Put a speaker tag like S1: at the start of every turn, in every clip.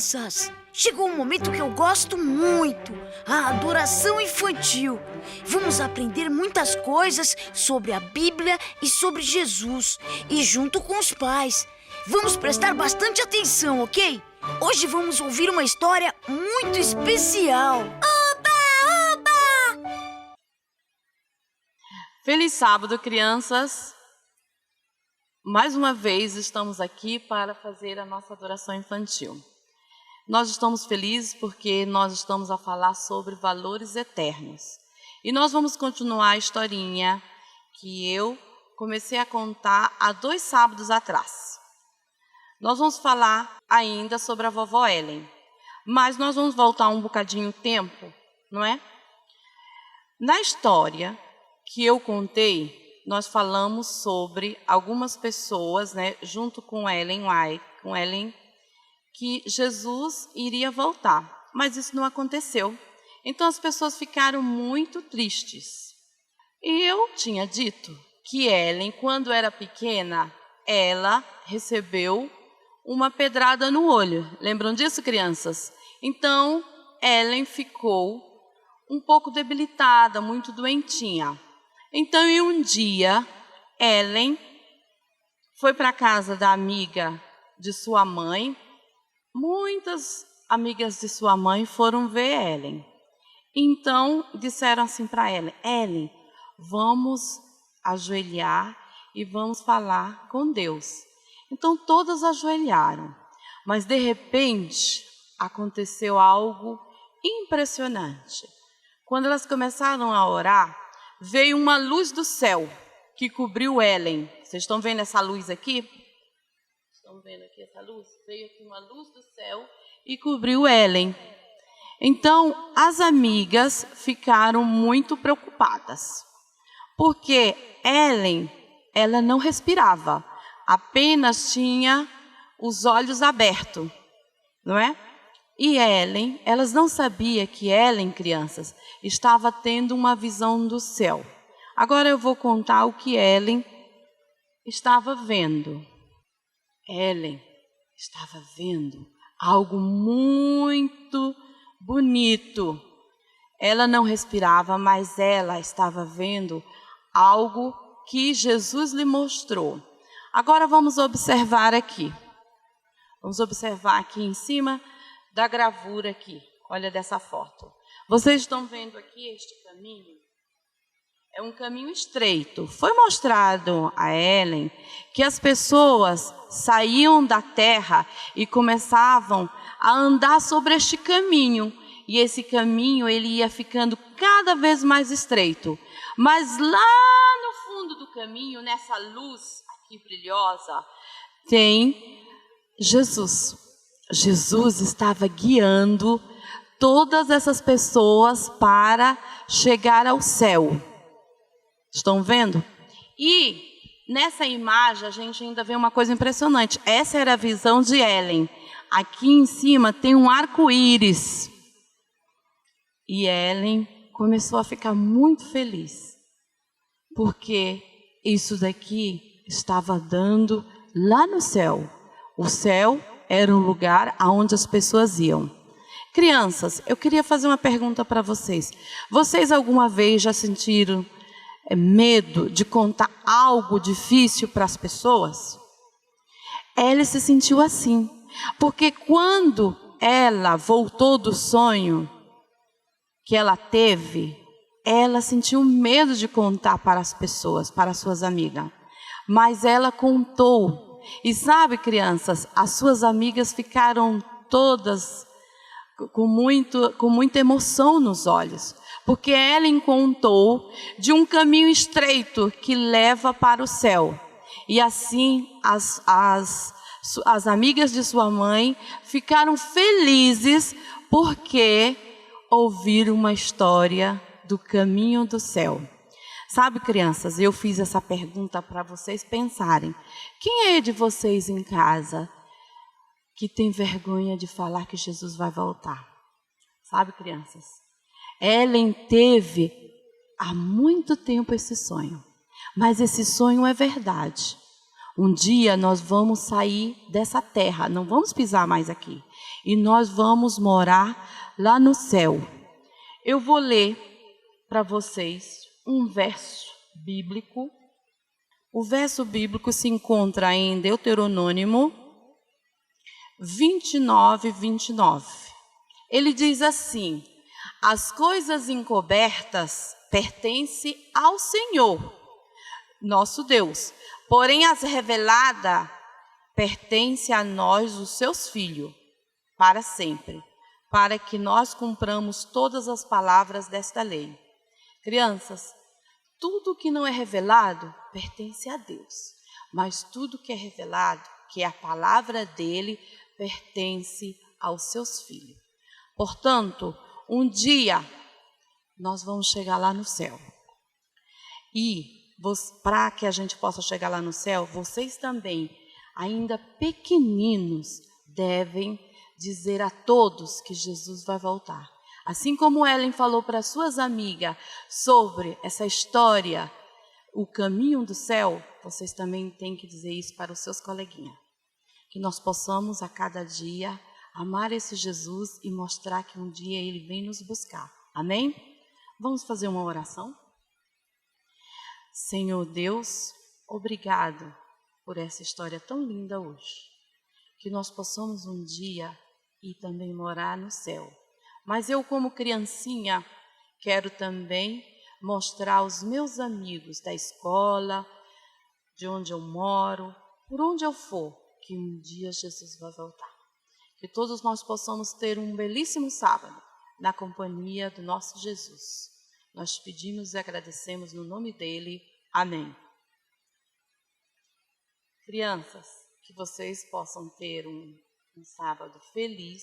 S1: crianças! Chegou um momento que eu gosto muito, a adoração infantil. Vamos aprender muitas coisas sobre a Bíblia e sobre Jesus, e junto com os pais. Vamos prestar bastante atenção, ok? Hoje vamos ouvir uma história muito especial. Oba, oba!
S2: Feliz sábado, crianças! Mais uma vez estamos aqui para fazer a nossa adoração infantil. Nós estamos felizes porque nós estamos a falar sobre valores eternos. E nós vamos continuar a historinha que eu comecei a contar há 2 sábados atrás. Nós vamos falar ainda sobre a vovó Ellen, mas nós vamos voltar um bocadinho o tempo, não é? Na história que eu contei, nós falamos sobre algumas pessoas, né, junto com Ellen White, que Jesus iria voltar, mas isso não aconteceu. Então as pessoas ficaram muito tristes. E eu tinha dito que Ellen, quando era pequena, ela recebeu uma pedrada no olho. Lembram disso, crianças? Então Ellen ficou um pouco debilitada, muito doentinha. Então, em um dia, Ellen foi para a casa da amiga de sua mãe. Muitas amigas de sua mãe foram ver Ellen. Então, disseram assim para Ellen: Ellen, vamos ajoelhar e vamos falar com Deus. Então, todas ajoelharam. Mas, de repente, aconteceu algo impressionante. Quando elas começaram a orar, veio uma luz do céu que cobriu Ellen. Vocês estão vendo essa luz aqui? Estão vendo aqui essa luz? Veio aqui uma luz do céu e cobriu Ellen. Então, as amigas ficaram muito preocupadas, porque Ellen, ela não respirava, apenas tinha os olhos abertos, não é? E Ellen, elas não sabiam que Ellen, crianças, estava tendo uma visão do céu. Agora eu vou contar o que Ellen estava vendo. Ellen estava vendo algo muito bonito. Ela não respirava, mas ela estava vendo algo que Jesus lhe mostrou. Agora vamos observar aqui. Vamos observar aqui em cima da gravura aqui. Olha dessa foto. Vocês estão vendo aqui este caminho? É um caminho estreito. Foi mostrado a Ellen que as pessoas saíam da terra e começavam a andar sobre este caminho. E esse caminho ele ia ficando cada vez mais estreito. Mas lá no fundo do caminho, nessa luz aqui brilhosa, tem Jesus. Jesus estava guiando todas essas pessoas para chegar ao céu. Estão vendo? E nessa imagem a gente ainda vê uma coisa impressionante. Essa era a visão de Ellen. Aqui em cima tem um arco-íris. E Ellen começou a ficar muito feliz, porque isso daqui estava dando lá no céu. O céu era um lugar aonde as pessoas iam. Crianças, eu queria fazer uma pergunta para vocês. Vocês alguma vez já sentiram medo de contar algo difícil para as pessoas? Ela se sentiu assim, porque quando ela voltou do sonho que ela teve, ela sentiu medo de contar para as pessoas, para as suas amigas. Mas ela contou. E sabe, crianças, as suas amigas ficaram todas com muita emoção nos olhos, porque Ellen contou de um caminho estreito que leva para o céu. E assim as amigas de sua mãe ficaram felizes porque ouviram uma história do caminho do céu. Sabe, crianças, eu fiz essa pergunta para vocês pensarem. Quem é de vocês em casa que tem vergonha de falar que Jesus vai voltar? Sabe, crianças? Ellen teve há muito tempo esse sonho, mas esse sonho é verdade. Um dia nós vamos sair dessa terra, não vamos pisar mais aqui. E nós vamos morar lá no céu. Eu vou ler para vocês um verso bíblico. O verso bíblico se encontra em Deuteronômio 29, 29. Ele diz assim: as coisas encobertas pertencem ao Senhor, nosso Deus, porém as reveladas pertencem a nós, os seus filhos, para sempre, para que nós cumpramos todas as palavras desta lei. Crianças, tudo que não é revelado pertence a Deus, mas tudo que é revelado, que é a palavra dele, pertence aos seus filhos. Portanto, um dia nós vamos chegar lá no céu. E para que a gente possa chegar lá no céu, vocês também, ainda pequeninos, devem dizer a todos que Jesus vai voltar. Assim como Ellen falou para suas amigas sobre essa história, o caminho do céu, vocês também têm que dizer isso para os seus coleguinhas. Que nós possamos a cada dia amar esse Jesus e mostrar que um dia ele vem nos buscar. Amém? Vamos fazer uma oração? Senhor Deus, obrigado por essa história tão linda hoje. Que nós possamos um dia ir também morar no céu. Mas eu, como criancinha, quero também mostrar aos meus amigos da escola, de onde eu moro, por onde eu for, que um dia Jesus vai voltar. Que todos nós possamos ter um belíssimo sábado na companhia do nosso Jesus. Nós pedimos e agradecemos no nome dele. Amém. Crianças, que vocês possam ter um sábado feliz,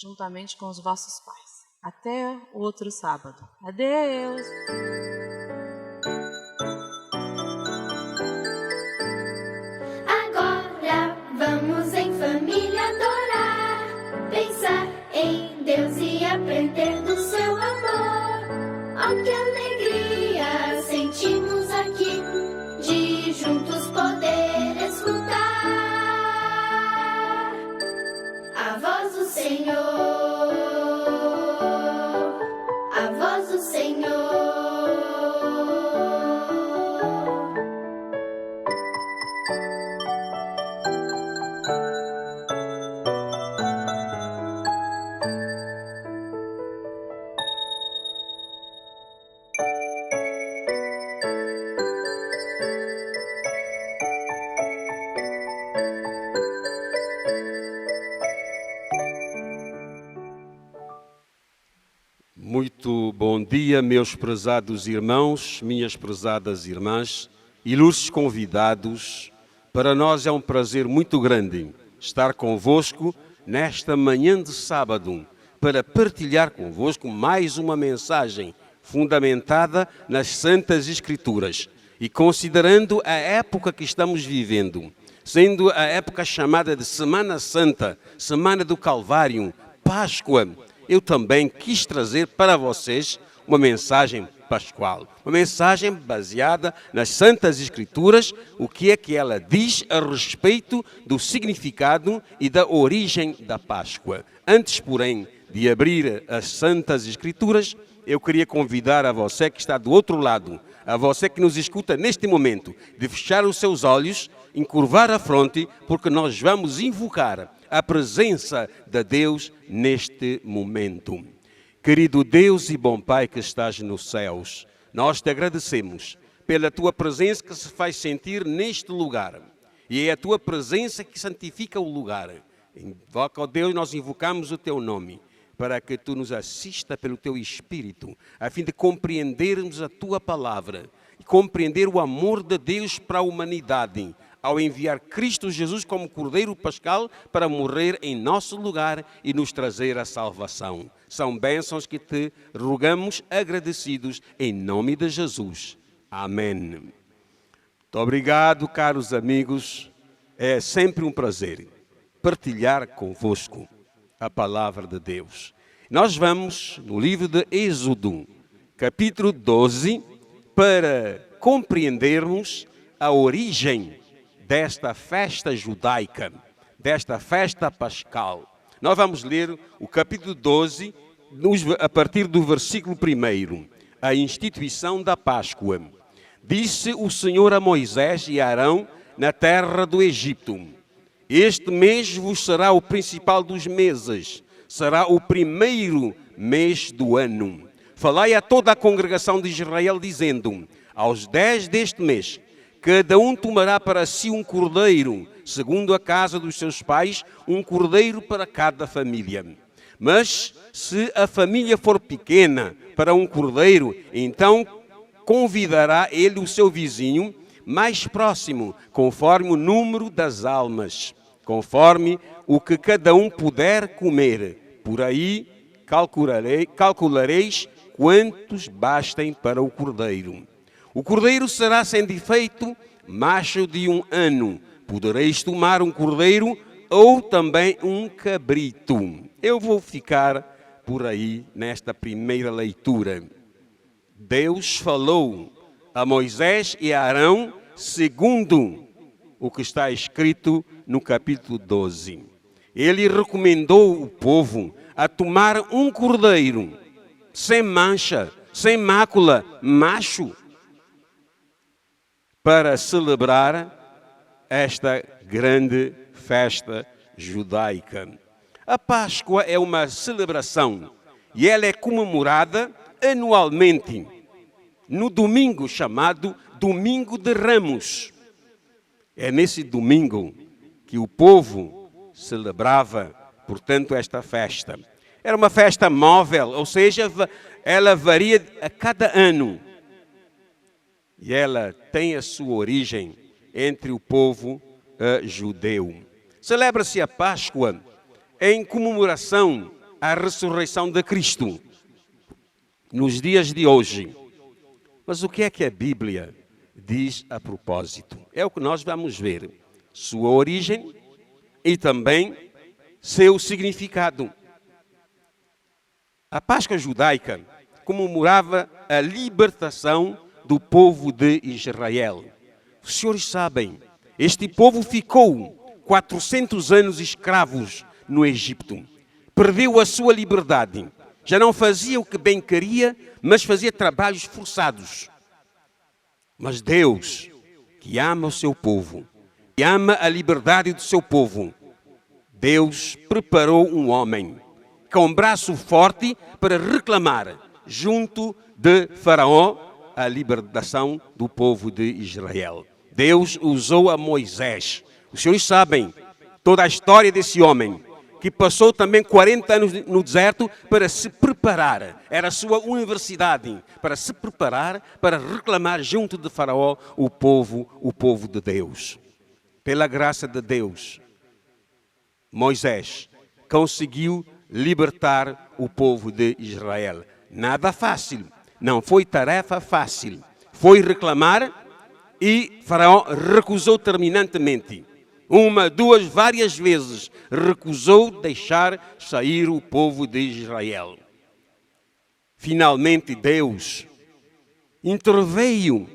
S2: juntamente com os vossos pais. Até outro sábado. Adeus!
S3: Agora vamos em família adorar, pensar em Deus e aprender do seu amor. Oh, que alegria sentimos aqui de juntos poder escutar a voz do Senhor, a voz do Senhor.
S4: Muito bom dia, meus prezados irmãos, minhas prezadas irmãs, ilustres convidados. Para nós é um prazer muito grande estar convosco nesta manhã de sábado para partilhar convosco mais uma mensagem fundamentada nas Santas Escrituras e considerando a época que estamos vivendo, sendo a época chamada de Semana Santa, Semana do Calvário, Páscoa, eu também quis trazer para vocês uma mensagem pascual, uma mensagem baseada nas Santas Escrituras, o que é que ela diz a respeito do significado e da origem da Páscoa. Antes, porém, de abrir as Santas Escrituras, eu queria convidar a você que está do outro lado, a você que nos escuta neste momento, de fechar os seus olhos, encurvar a fronte, porque nós vamos invocar a presença de Deus neste momento. Querido Deus e bom Pai que estás nos céus, nós te agradecemos pela tua presença que se faz sentir neste lugar. E é a tua presença que santifica o lugar. Invoca, ó Deus, nós invocamos o teu nome, para que tu nos assista pelo teu Espírito, a fim de compreendermos a tua palavra e compreender o amor de Deus para a humanidade, ao enviar Cristo Jesus como Cordeiro Pascal para morrer em nosso lugar e nos trazer a salvação. São bênçãos que te rogamos agradecidos em nome de Jesus. Amém. Muito obrigado, caros amigos. É sempre um prazer partilhar convosco a palavra de Deus. Nós vamos no livro de Êxodo, capítulo 12, para compreendermos a origem desta festa judaica, desta festa pascal. Nós vamos ler o capítulo 12, a partir do versículo 1, a instituição da Páscoa. Disse o Senhor a Moisés e a Arão na terra do Egito: este mês vos será o principal dos meses, será o primeiro mês do ano. Falai a toda a congregação de Israel, dizendo: aos 10 deste mês, cada um tomará para si um cordeiro, segundo a casa dos seus pais, um cordeiro para cada família. Mas se a família for pequena para um cordeiro, então convidará ele o seu vizinho mais próximo, conforme o número das almas, conforme o que cada um puder comer. Por aí calculareis quantos bastem para o cordeiro. O cordeiro será sem defeito, macho de 1 ano. Podereis tomar um cordeiro ou também um cabrito. Eu vou ficar por aí nesta primeira leitura. Deus falou a Moisés e a Arão segundo o que está escrito no capítulo 12. Ele recomendou o povo a tomar um cordeiro sem mancha, sem mácula, macho, para celebrar esta grande festa judaica. A Páscoa é uma celebração e ela é comemorada anualmente no domingo chamado Domingo de Ramos. É nesse domingo que o povo celebrava, portanto, esta festa. Era uma festa móvel, ou seja, ela varia a cada ano. E ela tem a sua origem entre o povo judeu. Celebra-se a Páscoa em comemoração à ressurreição de Cristo, nos dias de hoje. Mas o que é que a Bíblia diz a propósito? É o que nós vamos ver. Sua origem e também seu significado. A Páscoa judaica comemorava a libertação do povo de Israel. Os senhores sabem, este povo ficou 400 anos escravos no Egito. Perdeu a sua liberdade. Já não fazia o que bem queria, mas fazia trabalhos forçados. Mas Deus, que ama o seu povo, que ama a liberdade do seu povo, Deus preparou um homem com um braço forte para reclamar, junto de Faraó, a libertação do povo de Israel. Deus usou a Moisés. Os senhores sabem toda a história desse homem, que passou também 40 anos no deserto para se preparar. Era a sua universidade, para se preparar, para reclamar junto de Faraó o povo de Deus. Pela graça de Deus, Moisés conseguiu libertar o povo de Israel. Nada fácil, não foi tarefa fácil. Foi reclamar e Faraó recusou terminantemente. Uma, duas, várias vezes recusou deixar sair o povo de Israel. Finalmente Deus interveio,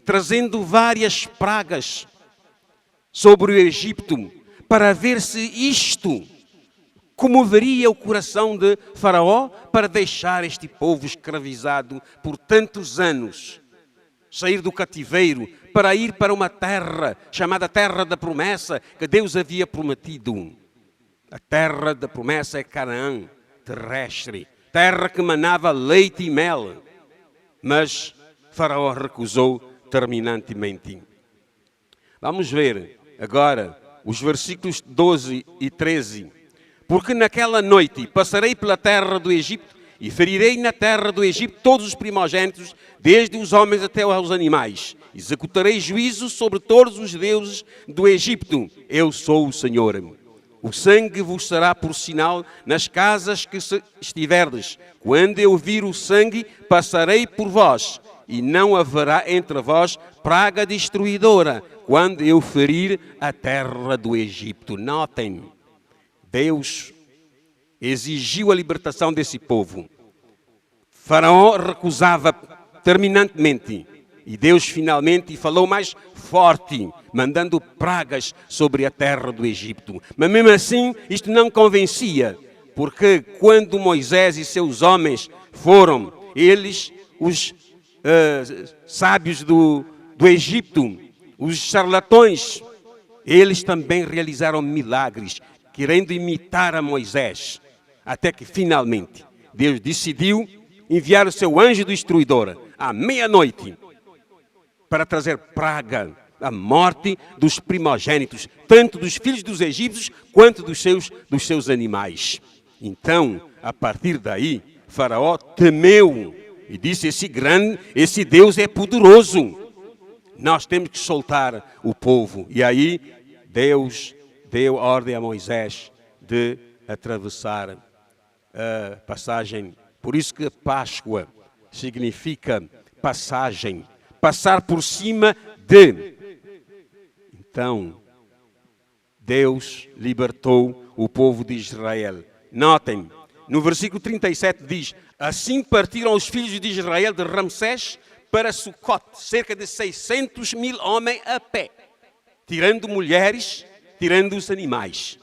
S4: trazendo várias pragas sobre o Egito, para ver se isto comoveria o coração de Faraó para deixar este povo escravizado por tantos anos, sair do cativeiro para ir para uma terra chamada Terra da Promessa, que Deus havia prometido. A terra da promessa é Canaã, terrestre, terra que manava leite e mel. Mas Faraó recusou terminantemente. Vamos ver agora os versículos 12 e 13. Porque naquela noite passarei pela terra do Egito e ferirei na terra do Egito todos os primogênitos, desde os homens até aos animais. Executarei juízo sobre todos os deuses do Egito. Eu sou o Senhor. O sangue vos será por sinal nas casas que estiverdes. Quando eu vir o sangue, passarei por vós, e não haverá entre vós praga destruidora, quando eu ferir a terra do Egito. Notem, Deus exigiu a libertação desse povo. Faraó recusava terminantemente. E Deus finalmente falou mais forte, mandando pragas sobre a terra do Egito. Mas mesmo assim, isto não convencia, porque quando Moisés e seus homens foram, eles, os sábios do Egito, os charlatões, eles também realizaram milagres, querendo imitar a Moisés. Até que finalmente Deus decidiu enviar o seu anjo destruidor à meia-noite para trazer praga, a morte dos primogênitos, tanto dos filhos dos egípcios quanto dos seus animais. Então, a partir daí, Faraó temeu e disse: esse Deus é poderoso. Nós temos que soltar o povo. E aí, Deus deu ordem a Moisés de atravessar a passagem. Por isso que Páscoa significa passagem, passar por cima de. Então, Deus libertou o povo de Israel. Notem, no versículo 37 diz: assim partiram os filhos de Israel de Ramsés para Sucote, cerca de 600 mil homens a pé, tirando mulheres, tirando os animais.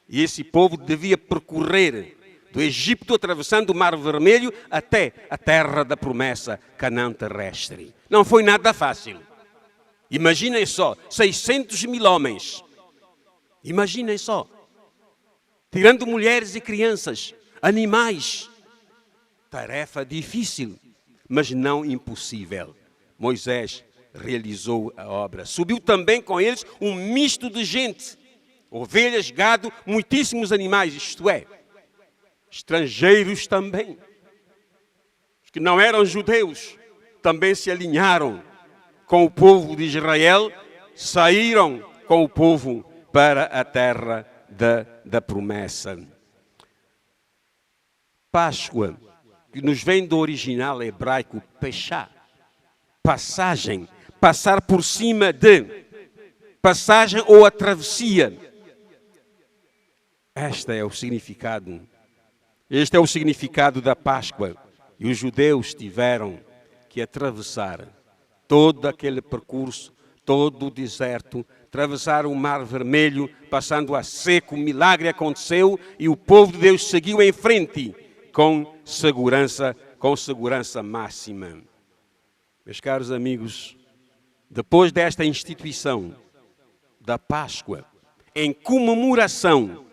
S4: E esse povo devia percorrer do Egito, atravessando o Mar Vermelho, até a terra da promessa, Canaã terrestre. Não foi nada fácil. Imaginem só, 600 mil homens. Imaginem só. Tirando mulheres e crianças, animais. Tarefa difícil, mas não impossível. Moisés realizou a obra. Subiu também com eles um misto de gente. Ovelhas, gado, muitíssimos animais, isto é, estrangeiros também. Os que não eram judeus também se alinharam com o povo de Israel, saíram com o povo para a terra da promessa. Páscoa, que nos vem do original hebraico peshá, passagem, passar por cima de, passagem ou a travessia. Este é o significado da Páscoa. E os judeus tiveram que atravessar todo aquele percurso, todo o deserto, atravessar o Mar Vermelho, passando a seco. O milagre aconteceu e o povo de Deus seguiu em frente com segurança máxima. Meus caros amigos, depois desta instituição da Páscoa, em comemoração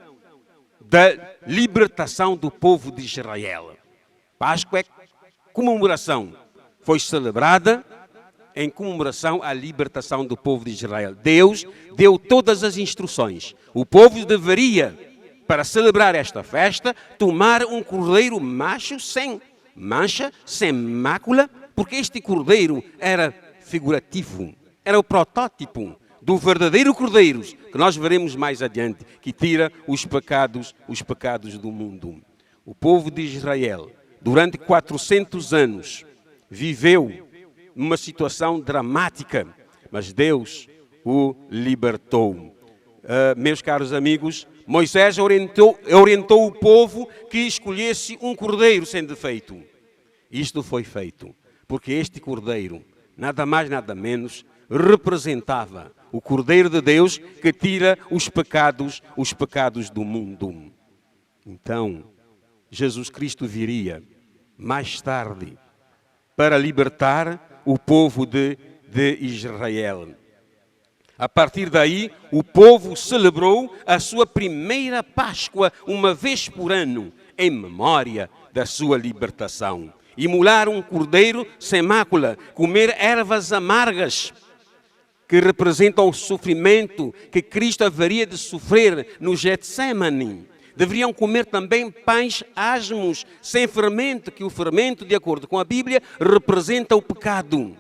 S4: da libertação do povo de Israel. Páscoa é comemoração. Foi celebrada em comemoração à libertação do povo de Israel. Deus deu todas as instruções. O povo deveria, para celebrar esta festa, tomar um cordeiro macho sem mancha, sem mácula, porque este cordeiro era figurativo, era o protótipo do verdadeiro cordeiro, que nós veremos mais adiante, que tira os pecados do mundo. O povo de Israel, durante 400 anos, viveu numa situação dramática, mas Deus o libertou. Meus caros amigos, Moisés orientou o povo que escolhesse um cordeiro sem defeito. Isto foi feito, porque este cordeiro, nada mais, nada menos, representava o Cordeiro de Deus que tira os pecados do mundo. Então, Jesus Cristo viria mais tarde para libertar o povo de Israel. A partir daí, o povo celebrou a sua primeira Páscoa uma vez por ano, em memória da sua libertação. Imolar um cordeiro sem mácula, comer ervas amargas, que representam o sofrimento que Cristo haveria de sofrer no Getsemane. Deveriam comer também pães asmos, sem fermento, que o fermento, de acordo com a Bíblia, representa o pecado.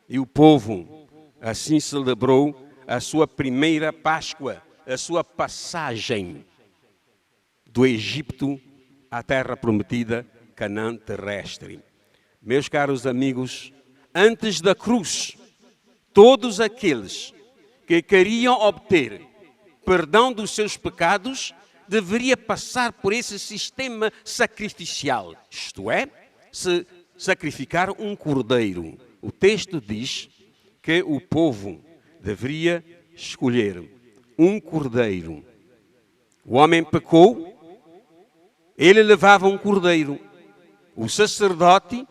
S4: E o povo assim celebrou a sua primeira Páscoa, a sua passagem do Egito à terra prometida, Canaã terrestre. Meus caros amigos, antes da cruz, todos aqueles que queriam obter perdão dos seus pecados deveria passar por esse sistema sacrificial, isto é, se sacrificar um cordeiro o texto diz que o povo deveria escolher um cordeiro. O homem pecou, ele levava um cordeiro. O sacerdote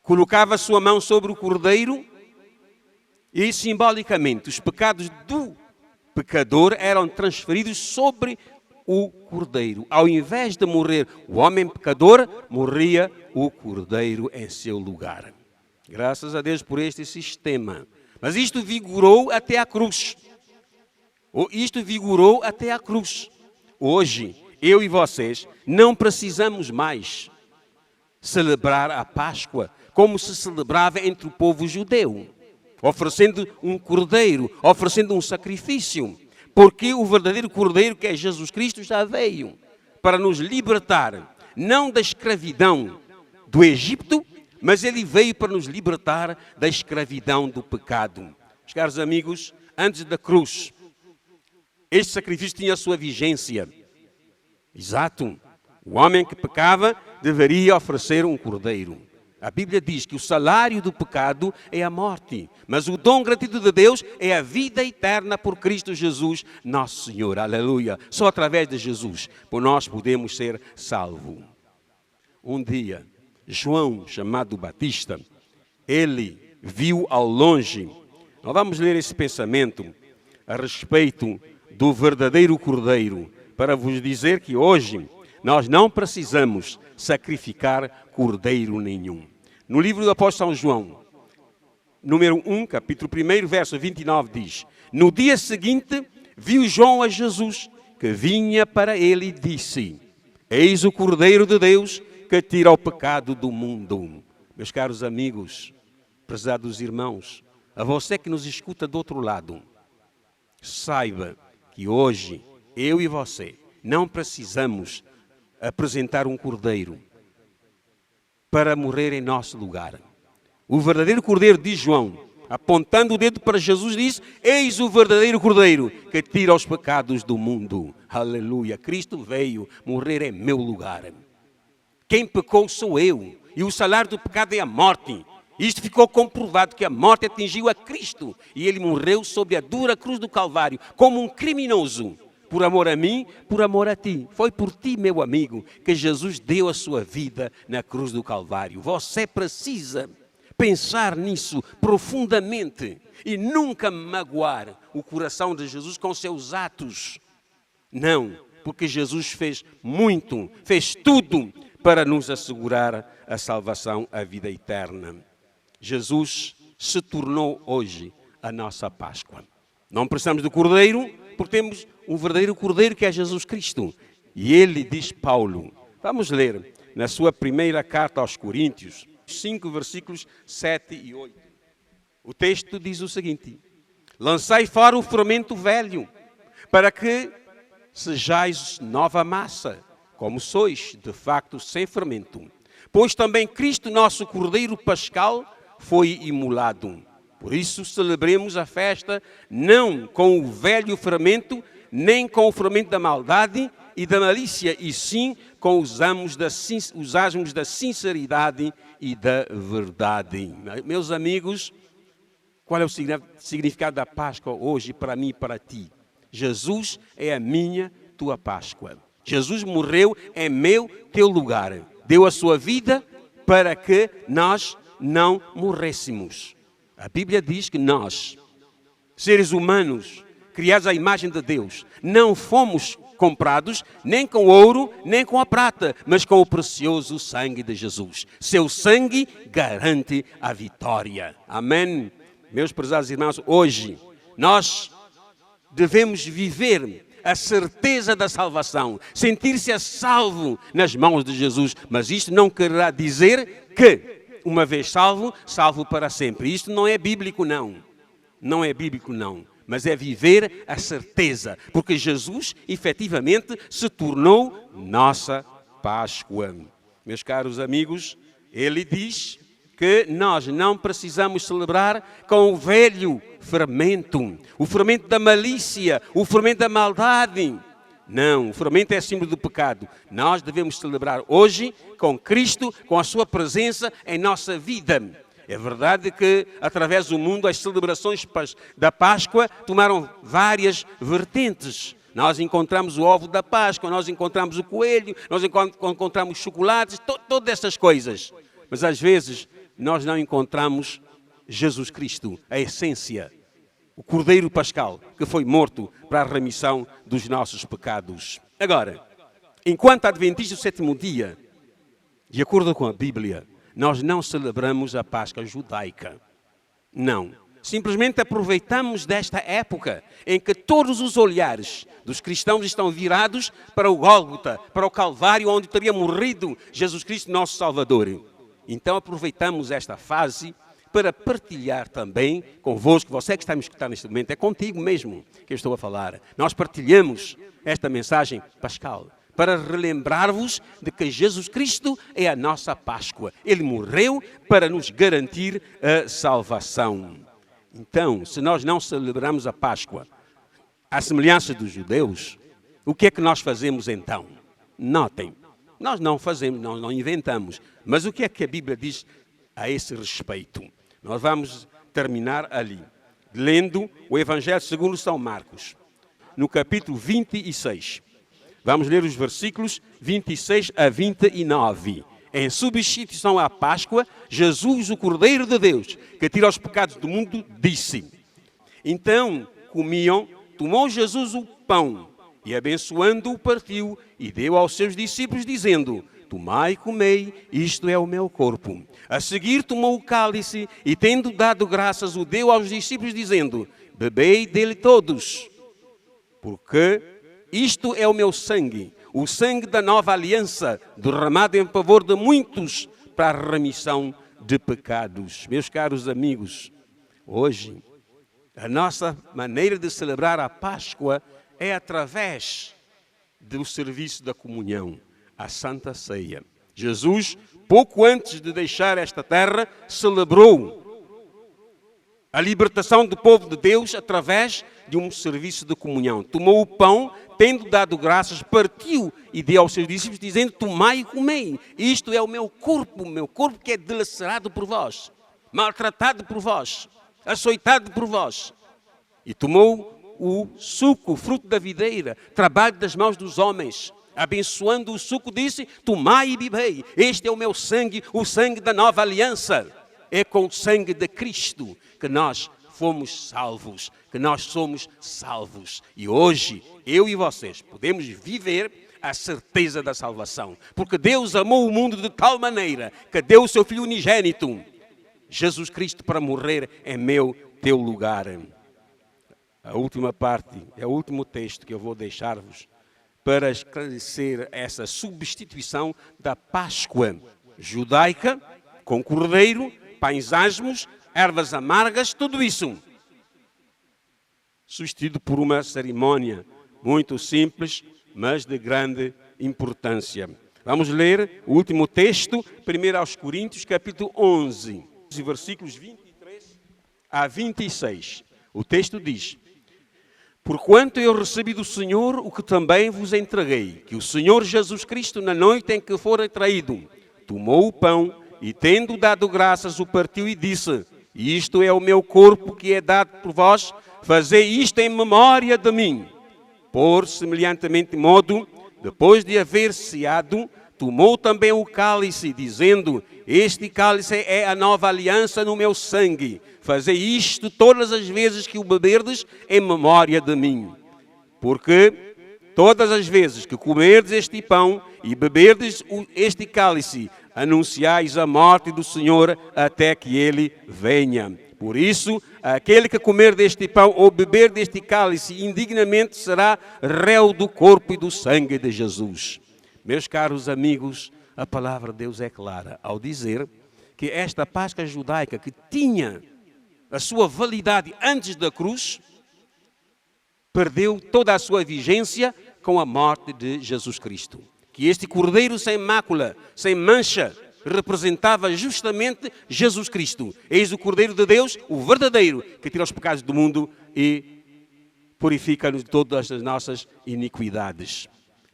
S4: colocava sua mão sobre o cordeiro e, simbolicamente, os pecados do pecador eram transferidos sobre o cordeiro. Ao invés de morrer o homem pecador, morria o cordeiro em seu lugar. Graças a Deus por este sistema. Mas isto vigorou até a cruz. Isto vigorou até a cruz. Hoje, eu e vocês não precisamos mais celebrar a Páscoa como se celebrava entre o povo judeu, oferecendo um cordeiro, oferecendo um sacrifício, porque o verdadeiro cordeiro, que é Jesus Cristo, já veio para nos libertar, não da escravidão do Egito, mas ele veio para nos libertar da escravidão do pecado. Meus caros amigos, antes da cruz, este sacrifício tinha a sua vigência. Exato. O homem que pecava deveria oferecer um cordeiro. A Bíblia diz que o salário do pecado é a morte, mas o dom gratuito de Deus é a vida eterna por Cristo Jesus, nosso Senhor. Aleluia. Só através de Jesus por nós podemos ser salvos. Um dia, João, chamado Batista, ele viu ao longe. Nós vamos ler esse pensamento a respeito do verdadeiro cordeiro, para vos dizer que hoje nós não precisamos sacrificar cordeiro nenhum. No livro do apóstolo São João, número 1, capítulo 1, verso 29, diz: no dia seguinte, viu João a Jesus, que vinha para ele e disse: eis o Cordeiro de Deus, que tira o pecado do mundo. Meus caros amigos, prezados irmãos, a você que nos escuta do outro lado, saiba que hoje, eu e você, não precisamos apresentar um cordeiro para morrer em nosso lugar. O verdadeiro cordeiro de João, apontando o dedo para Jesus, diz: eis o verdadeiro cordeiro que tira os pecados do mundo. Aleluia. Cristo veio morrer em meu lugar. Quem pecou sou eu, e o salário do pecado é a morte. Isto ficou comprovado, que a morte atingiu a Cristo e ele morreu sob a dura cruz do Calvário, como um criminoso, por amor a mim, por amor a ti. Foi por ti, meu amigo, que Jesus deu a sua vida na cruz do Calvário. Você precisa pensar nisso profundamente e nunca magoar o coração de Jesus com seus atos. Não, porque Jesus fez muito, fez tudo para nos assegurar a salvação, a vida eterna. Jesus se tornou hoje a nossa Páscoa. Não precisamos do cordeiro, porque temos um verdadeiro cordeiro, que é Jesus Cristo. E ele, diz Paulo, vamos ler na sua primeira carta aos Coríntios, 5 versículos 7 e 8. O texto diz o seguinte: lançai fora o fermento velho, para que sejais nova massa, como sois, de facto, sem fermento. Pois também Cristo, nosso Cordeiro Pascal, foi imolado. Por isso celebremos a festa não com o velho fermento, nem com o fermento da maldade e da malícia, e sim com os asmos da sinceridade e da verdade. Meus amigos, qual é o significado da Páscoa hoje para mim e para ti? Jesus é a minha, tua Páscoa. Jesus morreu em meu, teu lugar. Deu a sua vida para que nós não morrêssemos. A Bíblia diz que nós, seres humanos, criados à imagem de Deus, não fomos comprados nem com ouro, nem com a prata, mas com o precioso sangue de Jesus. Seu sangue garante a vitória. Amém? Meus prezados irmãos, hoje nós devemos viver a certeza da salvação, sentir-se a salvo nas mãos de Jesus, mas isto não quererá dizer que, uma vez salvo, salvo para sempre. Isto não é bíblico, não. Não é bíblico, não. Mas é viver a certeza, porque Jesus, efetivamente, se tornou nossa Páscoa. Meus caros amigos, ele diz que nós não precisamos celebrar com o velho fermento, o fermento da malícia, o fermento da maldade. Não, o fermento é símbolo do pecado. Nós devemos celebrar hoje com Cristo, com a sua presença em nossa vida. É verdade que, através do mundo, as celebrações da Páscoa tomaram várias vertentes. Nós encontramos o ovo da Páscoa, nós encontramos o coelho, nós encontramos chocolates, todas essas coisas. Mas às vezes nós não encontramos Jesus Cristo, a essência, o Cordeiro Pascal, que foi morto para a remissão dos nossos pecados. Agora, enquanto adventistas do sétimo dia, de acordo com a Bíblia, nós não celebramos a Páscoa judaica. Não. Simplesmente aproveitamos desta época em que todos os olhares dos cristãos estão virados para o Gólgota, para o Calvário, onde teria morrido Jesus Cristo, nosso Salvador. Então aproveitamos esta fase para partilhar também convosco, você que está me escutando neste momento, é contigo mesmo que eu estou a falar. Nós partilhamos esta mensagem pascal para relembrar-vos de que Jesus Cristo é a nossa Páscoa. Ele morreu para nos garantir a salvação. Então, se nós não celebramos a Páscoa, à semelhança dos judeus, o que é que nós fazemos então? Notem, nós não fazemos, nós não inventamos. Mas o que é que a Bíblia diz a esse respeito? Nós vamos terminar ali, lendo o Evangelho segundo São Marcos, no capítulo 26. Vamos ler os versículos 26 a 29. Em substituição à Páscoa, Jesus, o Cordeiro de Deus, que tira os pecados do mundo, disse. Então comiam, tomou Jesus o pão e abençoando-o partiu e deu aos seus discípulos, dizendo: tomai e comei, isto é o meu corpo. A seguir tomou o cálice e, tendo dado graças, o deu aos discípulos, dizendo: bebei dele todos, porque isto é o meu sangue, o sangue da nova aliança, derramado em favor de muitos para a remissão de pecados. Meus caros amigos, hoje a nossa maneira de celebrar a Páscoa é através do serviço da comunhão, a Santa Ceia. Jesus, pouco antes de deixar esta terra, celebrou a libertação do povo de Deus através de um serviço de comunhão. Tomou o pão, tendo dado graças, partiu e deu aos seus discípulos, dizendo: tomai e comei, isto é o meu corpo que é dilacerado por vós, maltratado por vós, açoitado por vós. E tomou o suco, o fruto da videira, trabalho das mãos dos homens, abençoando o suco, disse: tomai e bebei, este é o meu sangue, o sangue da nova aliança. É com o sangue de Cristo que nós fomos salvos, que nós somos salvos. E hoje, eu e vocês podemos viver a certeza da salvação, porque Deus amou o mundo de tal maneira que deu o seu Filho unigênito, Jesus Cristo, para morrer em meu, teu lugar. A última parte, é o último texto que eu vou deixar-vos para esclarecer essa substituição da Páscoa judaica com cordeiro, pães asmos, ervas amargas, tudo isso substituído por uma cerimônia muito simples, mas de grande importância. Vamos ler o último texto, 1 aos Coríntios, capítulo 11, versículos 23 a 26. O texto diz: porquanto eu recebi do Senhor o que também vos entreguei, que o Senhor Jesus Cristo, na noite em que fora traído, tomou o pão e, tendo dado graças, o partiu e disse: isto é o meu corpo que é dado por vós, fazei isto em memória de mim. Por semelhantemente modo, depois de haver ceado, tomou também o cálice, dizendo: este cálice é a nova aliança no meu sangue. Fazei isto todas as vezes que o beberdes em memória de mim. Porque todas as vezes que comerdes este pão e beberdes este cálice, anunciais a morte do Senhor até que Ele venha. Por isso, aquele que comer deste pão ou beber deste cálice indignamente será réu do corpo e do sangue de Jesus. Meus caros amigos, a palavra de Deus é clara ao dizer que esta Páscoa judaica, que tinha a sua validade antes da cruz, perdeu toda a sua vigência com a morte de Jesus Cristo. Que este cordeiro sem mácula, sem mancha, representava justamente Jesus Cristo. Eis o Cordeiro de Deus, o verdadeiro, que tira os pecados do mundo e purifica-nos de todas as nossas iniquidades.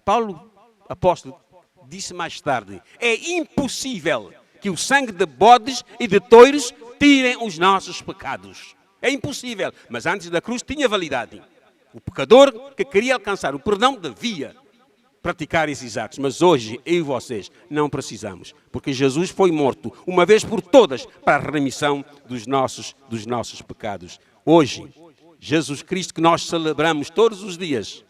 S4: Paulo, apóstolo, disse mais tarde: é impossível que o sangue de bodes e de touros tirem os nossos pecados. É impossível, mas antes da cruz tinha validade. O pecador que queria alcançar o perdão devia praticar esses atos. Mas hoje, eu e vocês, não precisamos. Porque Jesus foi morto, uma vez por todas, para a remissão dos nossos pecados. Hoje, Jesus Cristo, que nós celebramos todos os dias,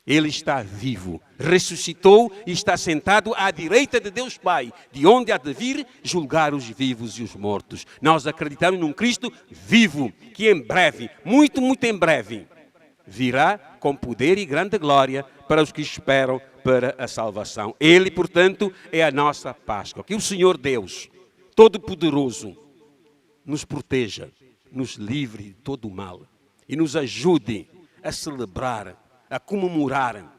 S4: Ele está vivo, ressuscitou e está sentado à direita de Deus Pai, de onde há de vir julgar os vivos e os mortos. Nós acreditamos num Cristo vivo, que em breve, muito, muito em breve, virá com poder e grande glória para os que esperam para a salvação. Ele, portanto, é a nossa Páscoa. Que o Senhor Deus, Todo-Poderoso, nos proteja, nos livre de todo o mal e nos ajude a celebrar, a comemorar,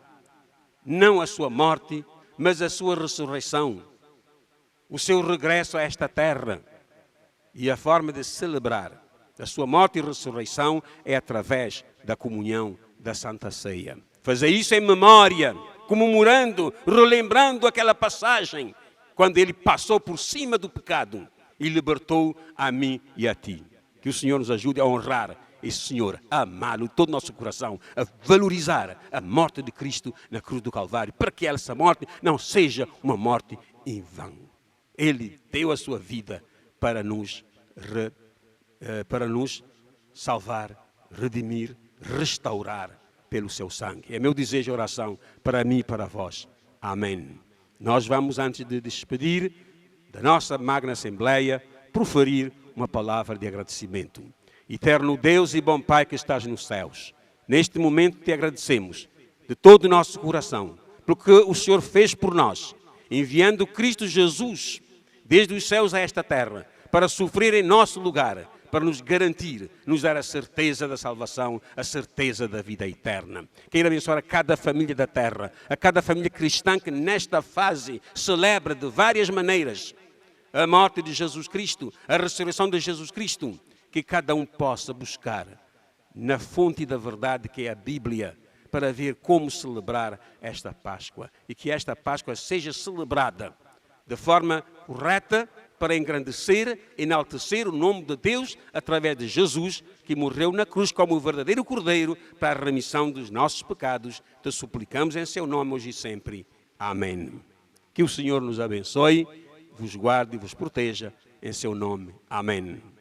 S4: não a sua morte, mas a sua ressurreição, o seu regresso a esta terra. E a forma de celebrar a sua morte e ressurreição é através da comunhão da Santa Ceia. Fazer isso em memória, comemorando, relembrando aquela passagem, quando Ele passou por cima do pecado e libertou a mim e a ti. Que o Senhor nos ajude a honrar esse Senhor, a amá-lo de todo o nosso coração, a valorizar a morte de Cristo na cruz do Calvário, para que essa morte não seja uma morte em vão. Ele deu a sua vida para nos salvar, redimir, restaurar pelo seu sangue. É meu desejo e oração para mim e para vós. Amém. Nós vamos, antes de despedir da nossa magna Assembleia, proferir uma palavra de agradecimento. Eterno Deus e bom Pai que estás nos céus, neste momento te agradecemos de todo o nosso coração, porque o Senhor fez por nós, enviando Cristo Jesus desde os céus a esta terra, para sofrer em nosso lugar, para nos garantir, nos dar a certeza da salvação, a certeza da vida eterna. Quero abençoar a cada família da terra, a cada família cristã que nesta fase celebra de várias maneiras a morte de Jesus Cristo, a ressurreição de Jesus Cristo, que cada um possa buscar na fonte da verdade que é a Bíblia, para ver como celebrar esta Páscoa. E que esta Páscoa seja celebrada de forma correta, para engrandecer, enaltecer o nome de Deus através de Jesus, que morreu na cruz como o verdadeiro Cordeiro para a remissão dos nossos pecados. Te suplicamos em seu nome hoje e sempre. Amém. Que o Senhor nos abençoe, vos guarde e vos proteja em seu nome. Amém.